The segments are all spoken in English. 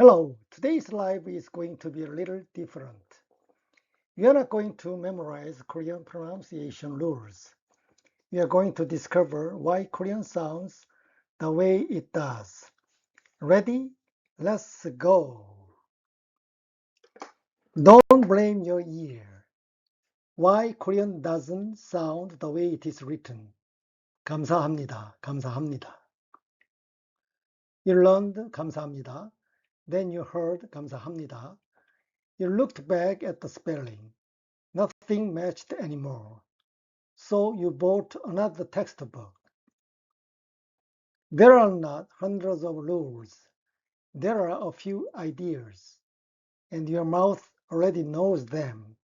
Hello, today's live is going to be a little different. We are not going to memorize Korean pronunciation rules. We are going to discover why Korean sounds the way it does. Ready? Let's go. Don't blame your ear. Why Korean doesn't sound the way it is written. 감사합니다. 감사합니다. You learned 감사합니다. Then you heard 감사합니다. You looked back at the spelling. Nothing matched anymore. So you bought another textbook. There are not hundreds of rules. There are a few ideas, and your mouth already knows them.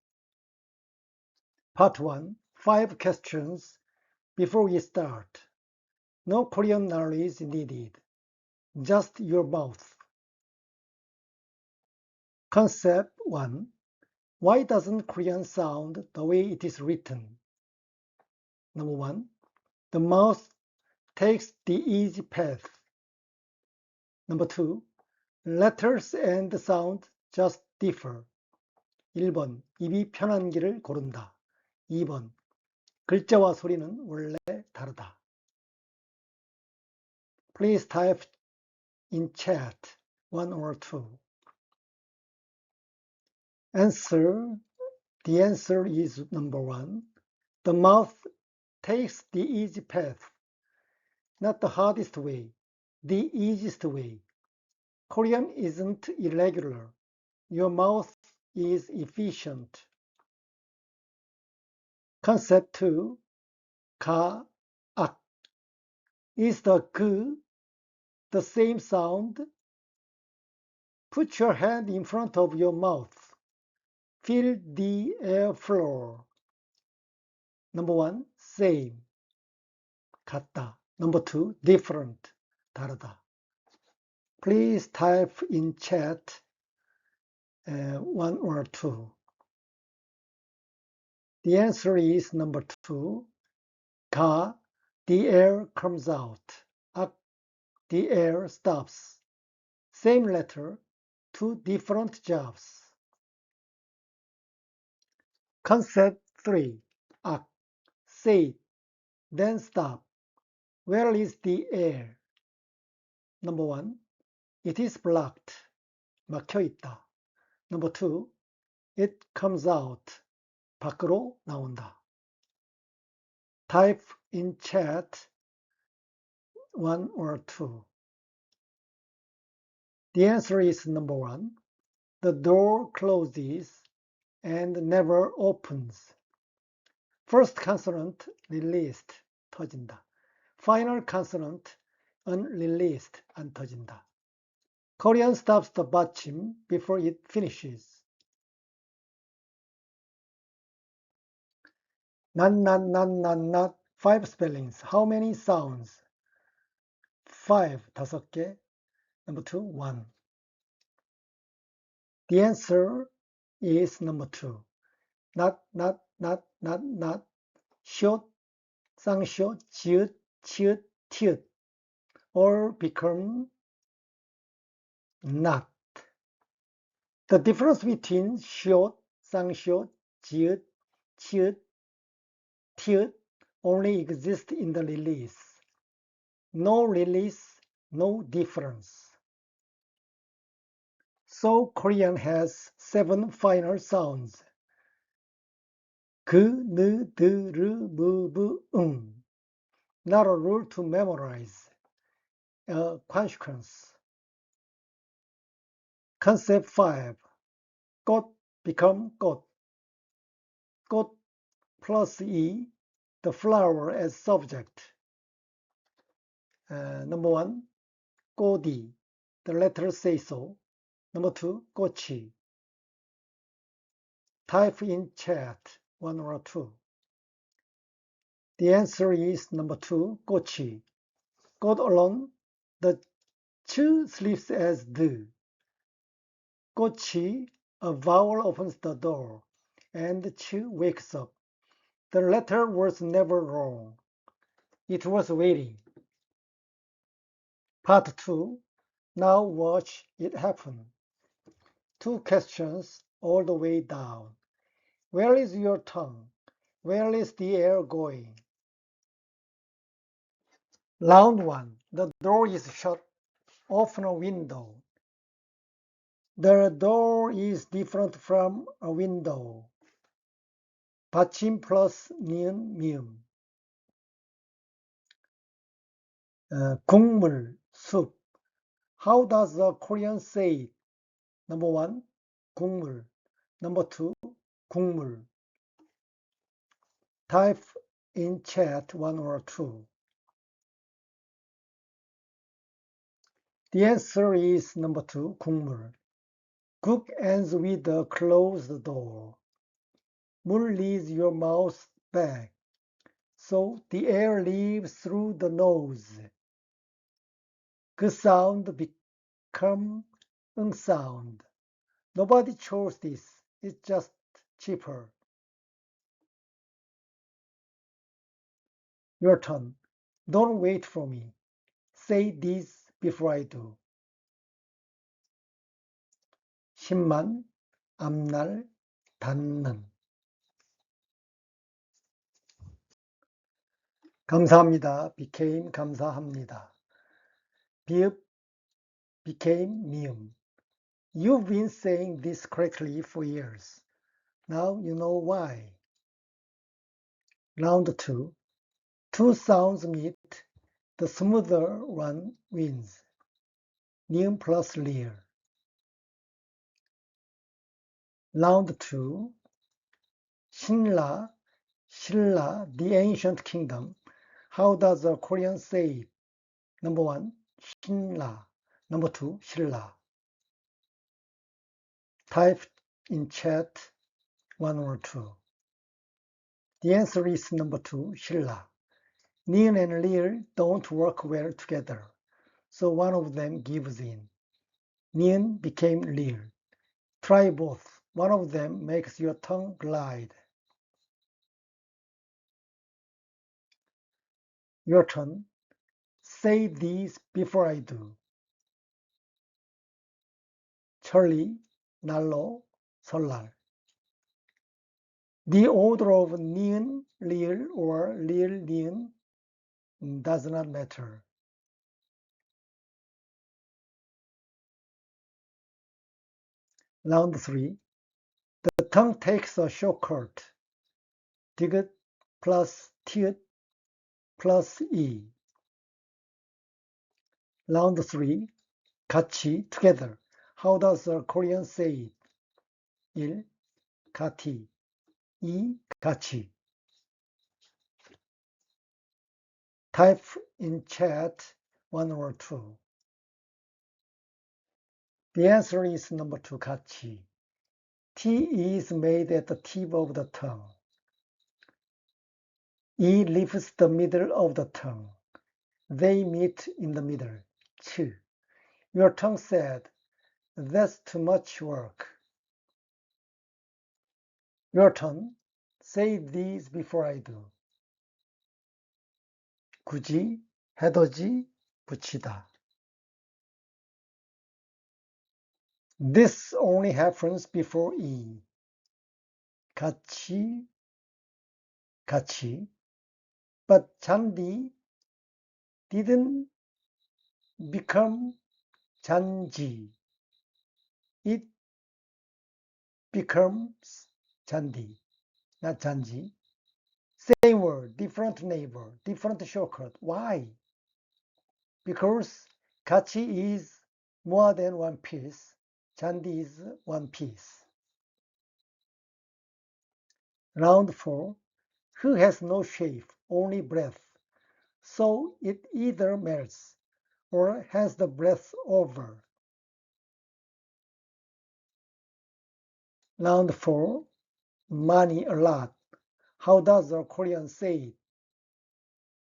Part 1. 5 questions before we start. No Korean knowledge needed. Just your mouth. Concept 1. Why doesn't Korean sound the way it is written? Number 1. The mouth takes the easy path. Number 2. Letters and sound just differ. 1번. 입이 편한 길을 고른다. 2번. 글자와 소리는 원래 다르다. Please type in chat 1 or 2. Answer. The answer is number 1. The mouth takes the easy path. Not the hardest way, the easiest way. Korean isn't irregular. Your mouth is efficient. Concept 2. 가, 악. Is the 그 the same sound? Put your hand in front of your mouth. Feel the airflow. Number 1, same. 같다. Number 2, different. 다르다. Please type in chat 1 or 2. The answer is number 2. 가, the air comes out. 악, the air stops. Same letter, 2 different jobs. Concept 3. 악, say, then stop. Where is the air? Number 1. It is blocked. 막혀 있다. Number 2. It comes out. 밖으로 나온다. Type in chat 1 or 2. The answer is number 1. The door closes and never opens. First consonant released, 터진다. Final consonant unreleased, 안 터진다. Korean stops the 받침 before it finishes. not, 5 spellings. How many sounds? 5, 5개. Number 2, 1. The answer is number 2. not, short, 쌍쇼, 지읒, 치읒, 티읒, all become not. The difference between short, 쌍쇼, 지읒, 치읒, 티읒 only exists in the release. No release, no difference. So Korean has 7 final sounds. 그, 느, 드, 르, 무, 부, Not a rule to memorize. A consequence. Concept 5. 꽃 become 꽃. 꽃 plus E, the flower as subject. Number 1, 꽃이. The letters say so. Number 2, 꽃이. Type in chat 1 or 2. The answer is number 2, 꽃이. 꽃 alone, the 치 sleeps as 드. 꽃이, a vowel opens the door, and 치 wakes up. The letter was never wrong. It was waiting. Part 2. Now watch it happen. 2 questions all the way down. Where is your tongue? Where is the air going? Round 1. The door is shut. Open a window. The door is different from a window. 받침 플러스 니은 미음. 국물, soup. How does a Korean say it? Number 1, 국물. Number 2, 국물. Type in chat 1 or 2. The answer is number 2, 국물. Cook ends with a closed door. 물 leaves your mouth back, so the air leaves through the nose. 그 sound become 응 sound. Nobody chose this. It's just cheaper. Your turn. Don't wait for me. Say this before I do. 10만, 앞날, 닿는. 감사합니다. became 감사합니다. 비읍 became 미음. You've been saying this correctly for years. Now you know why. Round 2. Two sounds meet. The smoother one wins. 니은 plus 리을. Round 2. 신라, 신라, the ancient kingdom. How does a Korean say it? Number 1, 신라. Number 2, 신라. Type in chat 1 or 2. The answer is number 2, 신라. 니은 and 리을 don't work well together, so one of them gives in. 니은 became 리을. Try both. One of them makes your tongue glide. Your turn. Say these before I do. 천리, 난로, 설날. The order of 니은, 리을, or 리을, 니은 does not matter. Round 3. The tongue takes a shortcut. 디귿 plus 티읕 plus 이. Round 3. 같이, together. How does a Korean say it? 1. 같이. 2. 같이. Type in chat 1 or 2. The answer is number 2, 같이. T is made at the tip of the tongue. E leaves the middle of the tongue. They meet in the middle. 치. Your tongue said, that's too much work. Your turn. Say these before I do. 굳이, 해돋이, 붙이다. This only happens before E. 같이, 같이. But 잔디 didn't become 잔지. It becomes 잔디, not 잔지. Same word, different neighbor, different shortcut. Why? Because 같이 is more than one piece. 잔디 is one piece. Round 4. Who has no shape, only breath. So it either melts or has the breath over. Round 4. Money a lot. How does a Korean say it?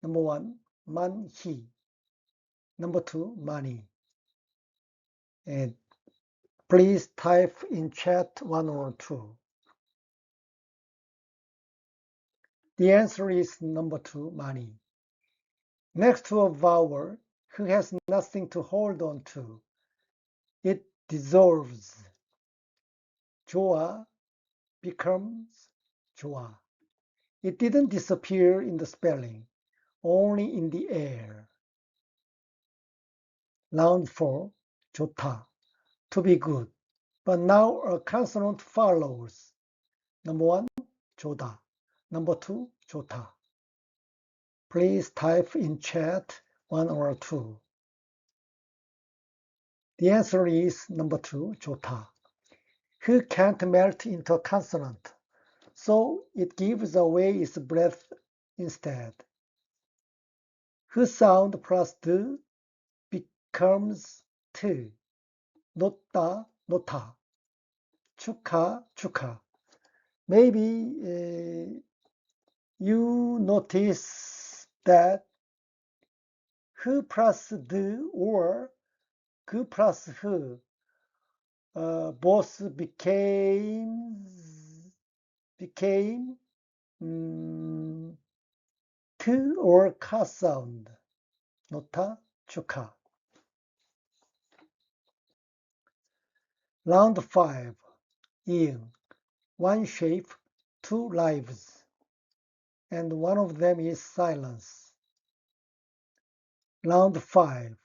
Number 1, 많이. Number 2, money. And please type in chat 1 or 2. The answer is number 2, money. Next to a vowel who has nothing to hold on to. It dissolves. 좋아 becomes 좋아. It didn't disappear in the spelling, only in the air. Round 4, 좋다, to be good. But now a consonant follows. Number 1, 좋다. Number 2, 좋다. Please type in chat 1 or 2. The answer is number 2, 좋다. Who can't melt into a consonant, so it gives away its breath instead. Who sound plus 드 becomes 트. 놓다, 놓다. 축하, 축하. Maybe you notice that who plus 드 or 그 plus who both became 트 or 카 sound. 놓다, 축하. Round 5. 이응. One shape, two lives. And one of them is silence. Round 5.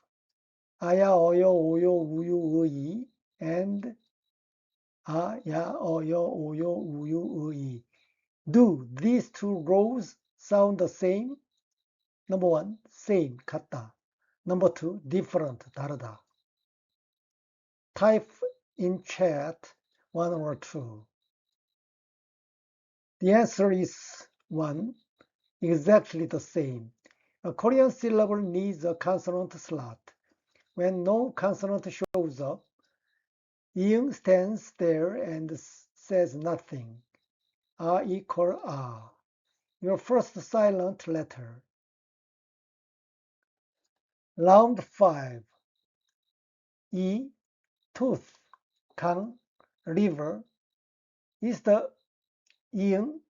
아야, 어여, 오요, 우유, 의이. And 아야, 어여, 오요, 우유, 의이. Do these two rows sound the same? Number 1, same, 같다. Number 2, different, 다르다. Type in chat 1 or 2. The answer is 1, exactly the same. A Korean syllable needs a consonant slot. When no consonant shows up, 이응 stands there and says nothing. 아 equal 아. Your first silent letter. Round 5. 이, tooth, 강, river. Is the 이응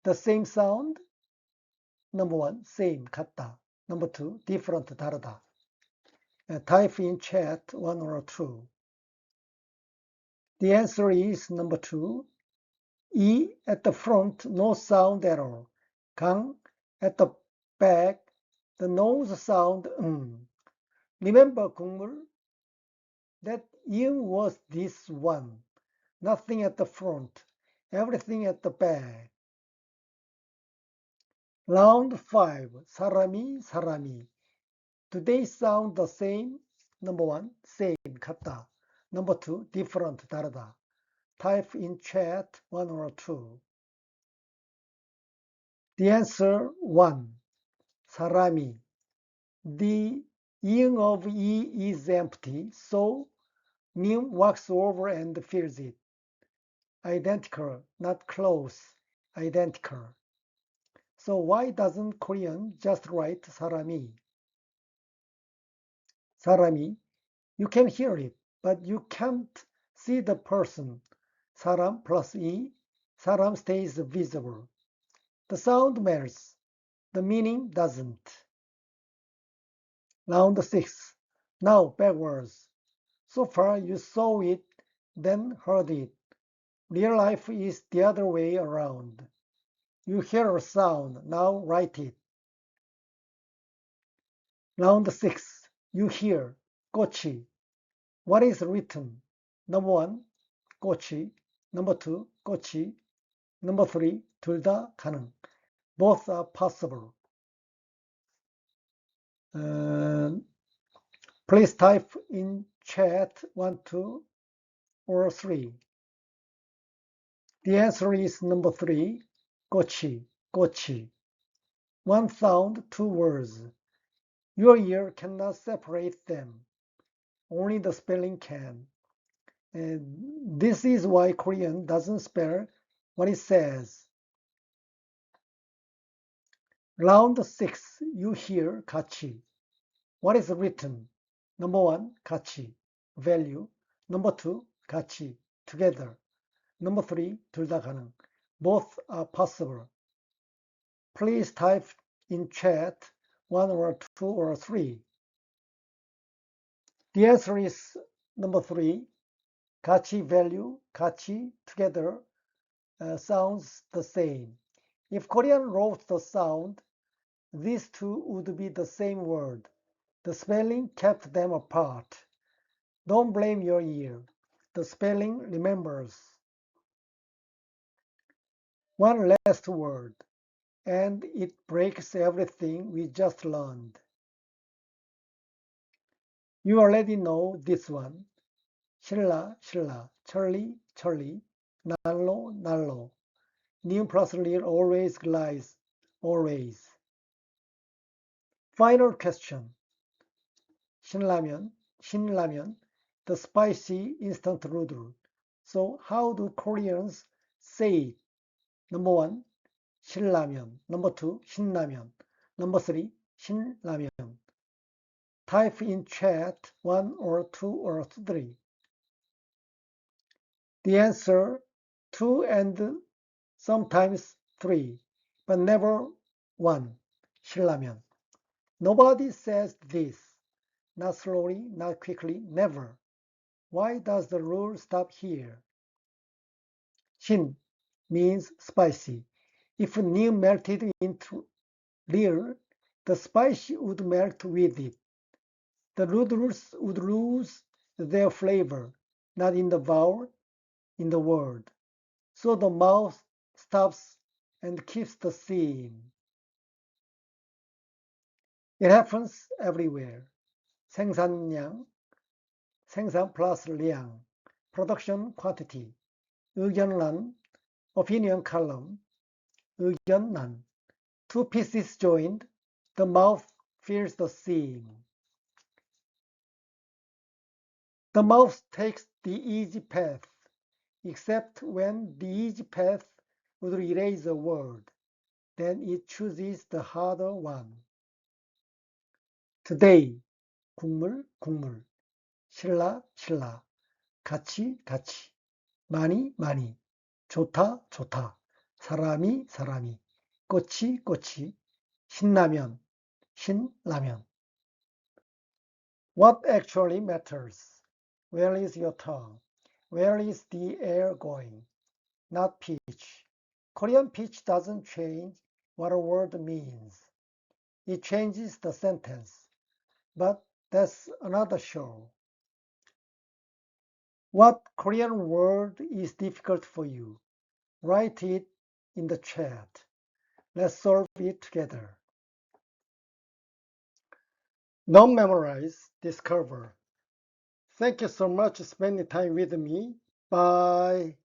the same sound? Number 1, same, 같다. Number 2, different, 다르다. Type in chat 1 or 2. The answer is number 2. E at the front, no sound at all. 강 at the back, the nose sound Remember 국물? That 이응 was this one. Nothing at the front, everything at the back. Round 5. 사람이, 사람이. Do they sound the same? Number 1, same, 같다. Number 2, different, 다르다. Type in chat 1 or 2. The answer 1, 사람이. The 이응 of 이 is empty, so 님 walks over and fills it. Identical, not close, identical. So why doesn't Korean just write 사람이? 사람이, you can hear it, but you can't see the person. 사람 plus 이, 사람 stays visible. The sound matters, the meaning doesn't. Round 6. Now backwards. So far you saw it, then heard it. Real life is the other way around. You hear a sound, now write it. Round 6. You hear 꼬치. What is written? Number 1, 꼬치. Number 2, 꼬치. Number 3, 둘 다 가능. Both are possible. Please type in chat 1, 2, or 3. The answer is number 3, 꼬치, 꼬치. One sound, two words. Your ear cannot separate them. Only the spelling can. And this is why Korean doesn't spell what it says. Round 6, you hear 같이. What is written? Number 1, 같이, value. Number 2, 같이, together. Number 3, 둘 다 가능. Both are possible. Please type in chat 1 or 2 or 3. The answer is Number 3, 같이 value, 같이 together sounds the same. If Korean wrote the sound, these two would be the same word. The spelling kept them apart. Don't blame your ear. The spelling remembers. One last word, and it breaks everything we just learned. You already know this one. 신라, 신라, 천리, 천리, 날로, 날로. New plus real always glides, always. Final question. 신라면, 신라면, the spicy instant noodle. So how do Koreans say it? Number 1, 신라면. Number 2, 신라면. Number 3, 신라면. Type in chat 1 or 2 or 3. The answer 2 and sometimes 3, but never 1. 신라면. Nobody says this. Not slowly, not quickly, never. Why does the rule stop here? 신 means spicy. If new melted into real, the spicy would melt with it. The noodles would lose their flavor, not in the vowel, in the word. So the mouth stops and keeps the seam. It happens everywhere. 생산량, 생산 plus 량, production quantity, 의견란, opinion column, 의견란. Two pieces joined, the mouth fills the seam. The mouth takes the easy path, except when the easy path would erase a word. Then it chooses the harder one. Today, 국물, 국물. 신라, 신라. 같이, 같이. 많이, 많이. 좋다, 좋다. 사람이, 사람이. 꼬치, 꼬치. 신라면, 신라면. What actually matters? Where is your tongue? Where is the air going? Not pitch. Korean pitch doesn't change what a word means. It changes the sentence. But that's another show. What Korean word is difficult for you? Write it in the chat. Let's solve it together. Don't memorize, discover. Thank you so much for spending time with me. Bye.